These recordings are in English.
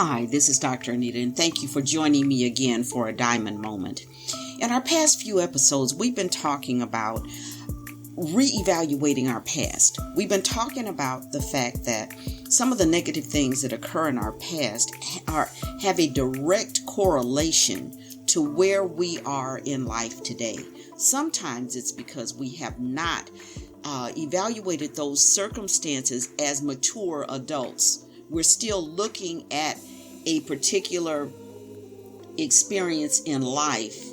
Hi, this is Dr. Anita, and thank you for joining me again for a Diamond Moment. In our past few episodes, we've been talking about reevaluating our past. We've been talking about the fact that some of the negative things that occur in our past have a direct correlation to where we are in life today. Sometimes it's because we have not evaluated those circumstances as mature adults. We're still looking at a particular experience in life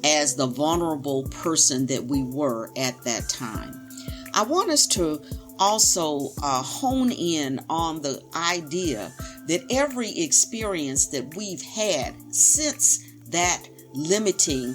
as the vulnerable person that we were at that time. I want us to also hone in on the idea that every experience that we've had since that limiting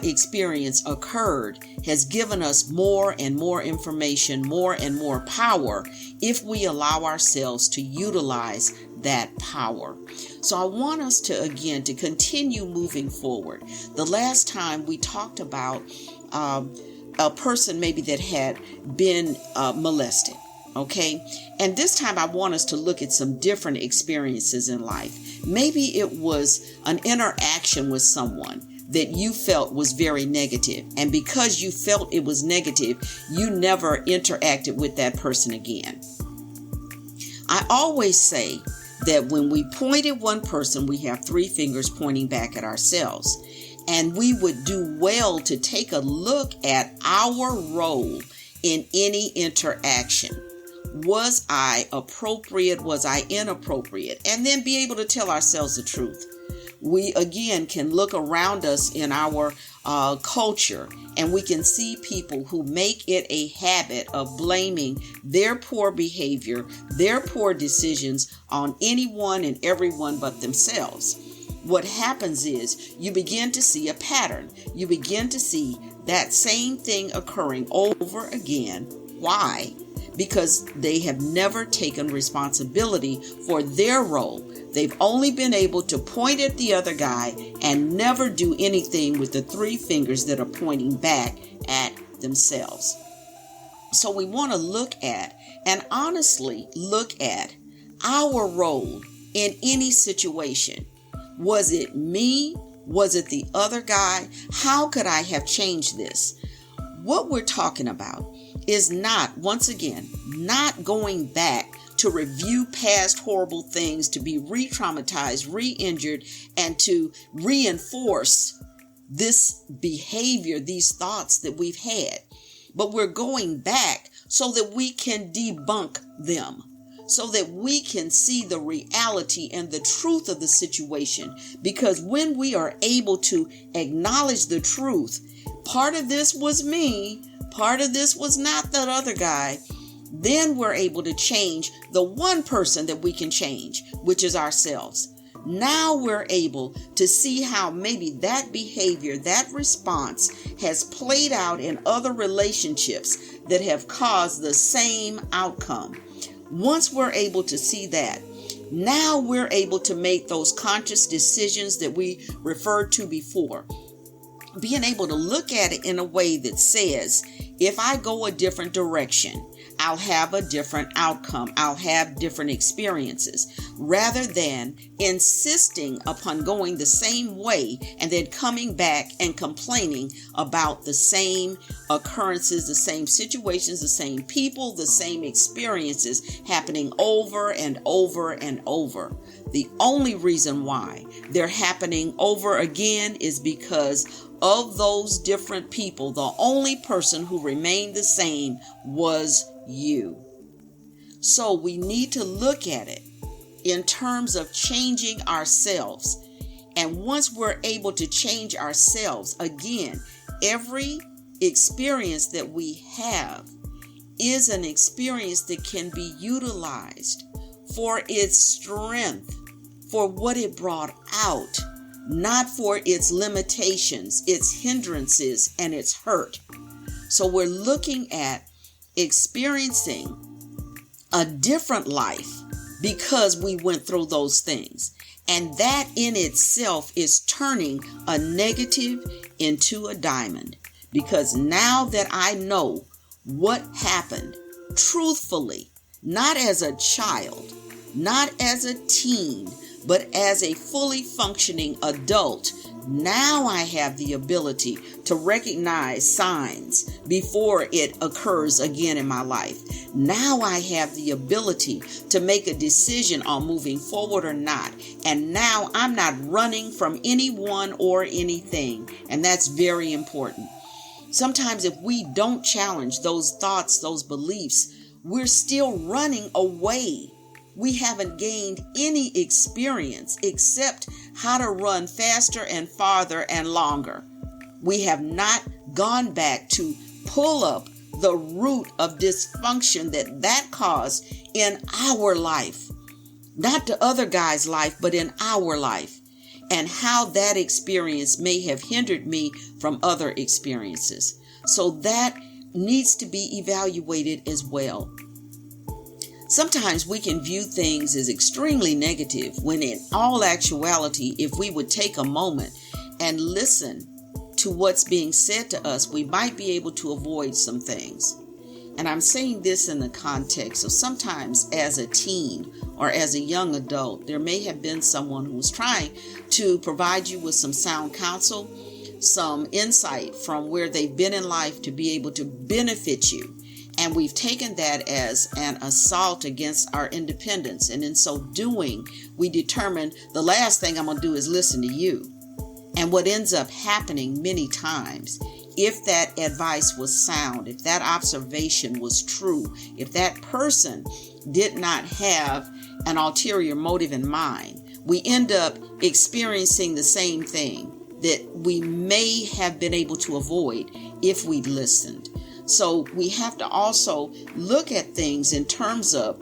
experience occurred has given us more and more information, more and more power if we allow ourselves to utilize that power. So I want us to continue moving forward. The last time we talked about a person maybe that had been molested. Okay. And this time I want us to look at some different experiences in life. Maybe it was an interaction with someone that you felt was very negative. And because you felt it was negative, you never interacted with that person again. I always say that when we point at one person, we have three fingers pointing back at ourselves. And we would do well to take a look at our role in any interaction. Was I appropriate? Was I inappropriate? And then be able to tell ourselves the truth. We again can look around us in our culture, and we can see people who make it a habit of blaming their poor behavior, their poor decisions on anyone and everyone but themselves. What happens is you begin to see a pattern. You begin to see that same thing occurring over again. Why? Because they have never taken responsibility for their role. They've only been able to point at the other guy and never do anything with the three fingers that are pointing back at themselves. So we want to look at and honestly look at our role in any situation. Was it me? Was it the other guy? How could I have changed this? What we're talking about is not, once again, not going back to review past horrible things, to be re-traumatized, re-injured, and to reinforce this behavior, these thoughts that we've had. But we're going back so that we can debunk them, so that we can see the reality and the truth of the situation. Because when we are able to acknowledge the truth, part of this was me, part of this was not that other guy, then we're able to change the one person that we can change, which is ourselves. Now we're able to see how maybe that behavior, that response has played out in other relationships that have caused the same outcome. Once we're able to see that, now we're able to make those conscious decisions that we referred to before. Being able to look at it in a way that says, if I go a different direction, I'll have a different outcome. I'll have different experiences, rather than insisting upon going the same way and then coming back and complaining about the same occurrences, the same situations, the same people, the same experiences happening over and over and over. The only reason why they're happening over again is because of those different people. The only person who remained the same was you. So we need to look at it in terms of changing ourselves. And once we're able to change ourselves, again, every experience that we have is an experience that can be utilized for its strength, for what it brought out, not for its limitations, its hindrances, and its hurt. So we're looking at experiencing a different life because we went through those things. And that in itself is turning a negative into a diamond. Because now that I know what happened truthfully, not as a child, not as a teen, But as a fully functioning adult, now I have the ability to recognize signs before it occurs again in my life. Now I have the ability to make a decision on moving forward or not. And now I'm not running from anyone or anything. And that's very important. Sometimes if we don't challenge those thoughts, those beliefs, we're still running away. We haven't gained any experience except how to run faster and farther and longer. We have not gone back to pull up the root of dysfunction that caused in our life. Not the other guy's life, but in our life. And how that experience may have hindered me from other experiences. So that needs to be evaluated as well. Sometimes we can view things as extremely negative when in all actuality, if we would take a moment and listen to what's being said to us, we might be able to avoid some things. And I'm saying this in the context of sometimes as a teen or as a young adult, there may have been someone who was trying to provide you with some sound counsel, some insight from where they've been in life to be able to benefit you. And we've taken that as an assault against our independence. And in so doing, we determine the last thing I'm going to do is listen to you. And what ends up happening many times, if that advice was sound, if that observation was true, if that person did not have an ulterior motive in mind, we end up experiencing the same thing that we may have been able to avoid if we'd listened. So we have to also look at things in terms of,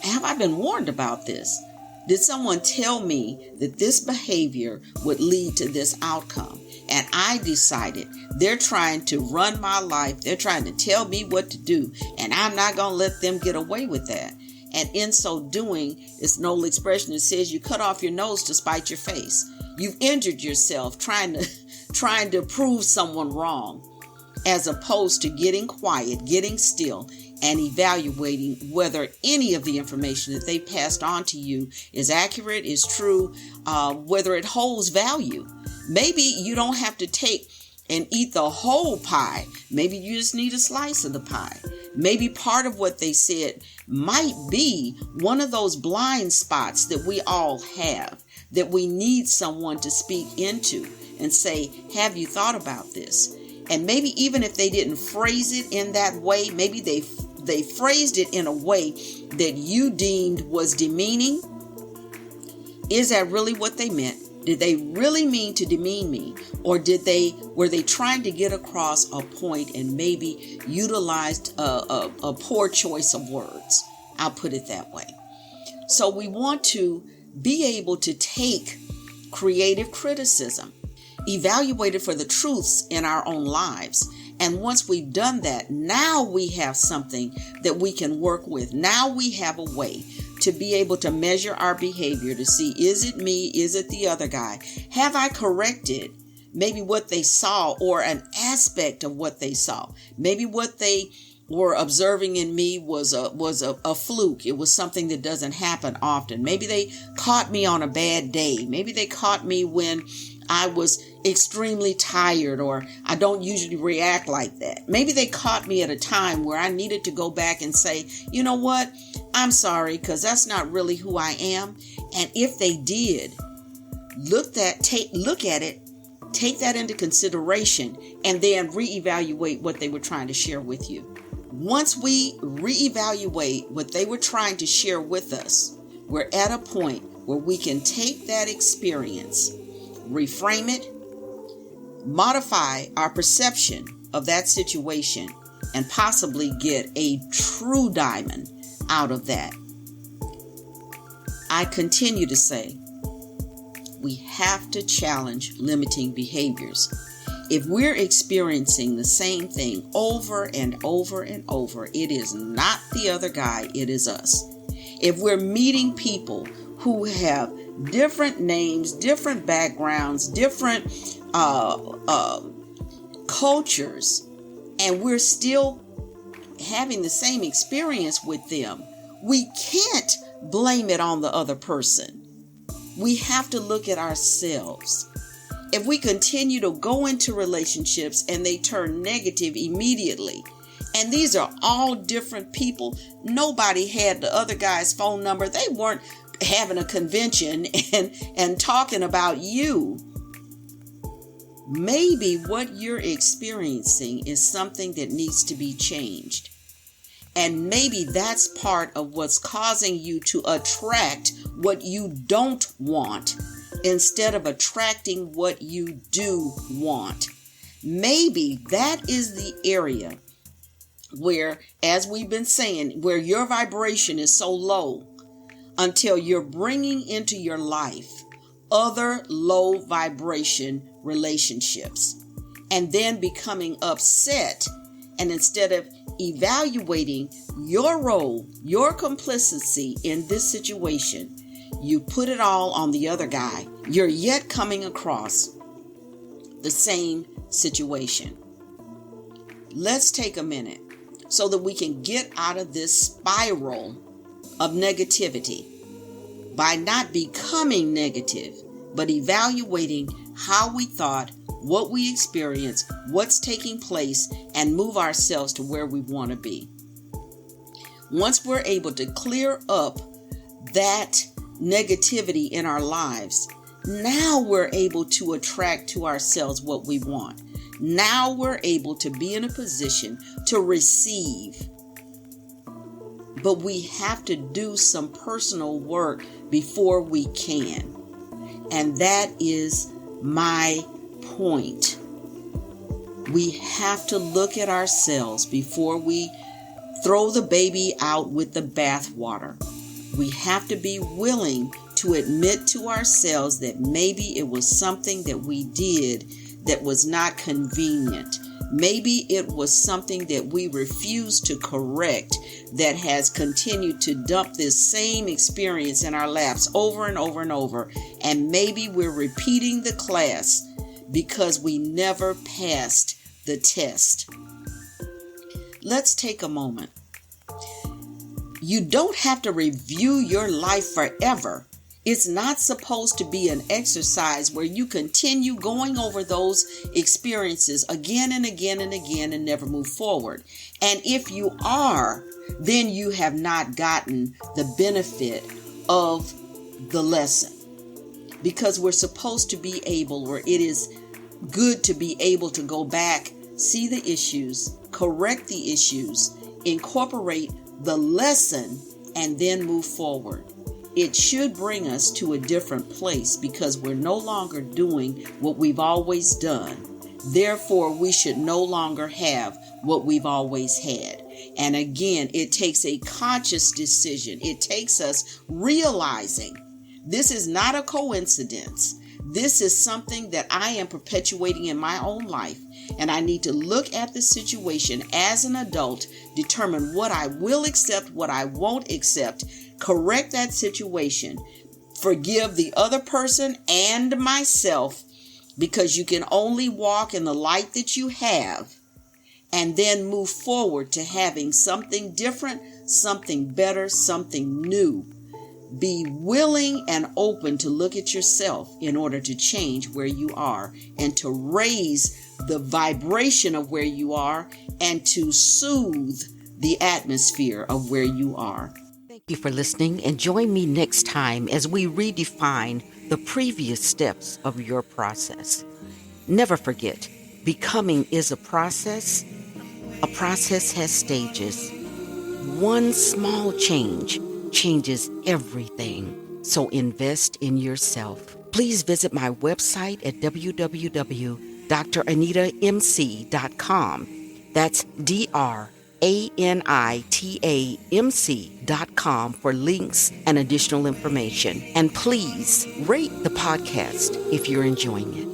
have I been warned about this? Did someone tell me that this behavior would lead to this outcome? And I decided they're trying to run my life. They're trying to tell me what to do. And I'm not going to let them get away with that. And in so doing, it's an old expression that says you cut off your nose to spite your face. You've injured yourself trying to prove someone wrong, as opposed to getting quiet, getting still, and evaluating whether any of the information that they passed on to you is accurate, is true, whether it holds value. Maybe you don't have to take and eat the whole pie. Maybe you just need a slice of the pie. Maybe part of what they said might be one of those blind spots that we all have, that we need someone to speak into and say, have you thought about this? And maybe even if they didn't phrase it in that way, maybe they phrased it in a way that you deemed was demeaning. Is that really what they meant? Did they really mean to demean me? Or were they trying to get across a point and maybe utilized a poor choice of words? I'll put it that way. So we want to be able to take creative criticism, evaluate it for the truths in our own lives. And once we've done that, now we have something that we can work with. Now we have a way to be able to measure our behavior to see, is it me? Is it the other guy? Have I corrected maybe what they saw or an aspect of what they saw? Maybe what they were observing in me was a fluke. It was something that doesn't happen often. Maybe they caught me on a bad day. Maybe they caught me when I was extremely tired, or I don't usually react like that. Maybe they caught me at a time where I needed to go back and say, you know what? I'm sorry, because that's not really who I am. And if they did, look at it, take that into consideration, and then reevaluate what they were trying to share with you. Once we reevaluate what they were trying to share with us, we're at a point where we can take that experience, reframe it, modify our perception of that situation, and possibly get a true diamond out of that. I continue to say, we have to challenge limiting behaviors. If we're experiencing the same thing over and over and over, it is not the other guy, it is us. If we're meeting people who have different names, different backgrounds, different cultures, and we're still having the same experience with them, we can't blame it on the other person. We have to look at ourselves. If we continue to go into relationships and they turn negative immediately, and these are all different people, nobody had the other guy's phone number. They weren't having a convention and talking about you. Maybe what you're experiencing is something that needs to be changed. And maybe that's part of what's causing you to attract what you don't want instead of attracting what you do want. Maybe that is the area where, as we've been saying, where your vibration is so low until you're bringing into your life other low vibration relationships and then becoming upset. And instead of evaluating your role, your complicity in this situation, you put it all on the other guy. You're yet coming across the same situation. Let's take a minute so that we can get out of this spiral of negativity by not becoming negative, but evaluating how we thought, what we experienced, what's taking place, and move ourselves to where we want to be. Once we're able to clear up that negativity in our lives, now we're able to attract to ourselves what we want. Now we're able to be in a position to receive. But we have to do some personal work before we can. And that is my point. We have to look at ourselves before we throw the baby out with the bathwater. We have to be willing to admit to ourselves that maybe it was something that we did that was not convenient. Maybe it was something that we refused to correct that has continued to dump this same experience in our laps over and over and over. And maybe we're repeating the class because we never passed the test. Let's take a moment. You don't have to review your life forever. It's not supposed to be an exercise where you continue going over those experiences again and again and again and never move forward. And if you are, then you have not gotten the benefit of the lesson. Because we're supposed to be able, or it is good to be able to go back, see the issues, correct the issues, incorporate the lesson, and then move forward. It should bring us to a different place because we're no longer doing what we've always done. Therefore, we should no longer have what we've always had. And again, it takes a conscious decision. It takes us realizing this is not a coincidence. This is something that I am perpetuating in my own life. And I need to look at the situation as an adult, determine what I will accept, what I won't accept, correct that situation, forgive the other person and myself, because you can only walk in the light that you have, and then move forward to having something different, something better, something new. Be willing and open to look at yourself in order to change where you are and to raise the vibration of where you are and to soothe the atmosphere of where you are. Thank you for listening, and join me next time as we redefine the previous steps of your process. Never forget, becoming is a process. A process has stages. One small change changes everything. So invest in yourself. Please visit my website at www.DrAnitaMc.com. That's DrAnitaMc.com for links and additional information. And please rate the podcast if you're enjoying it.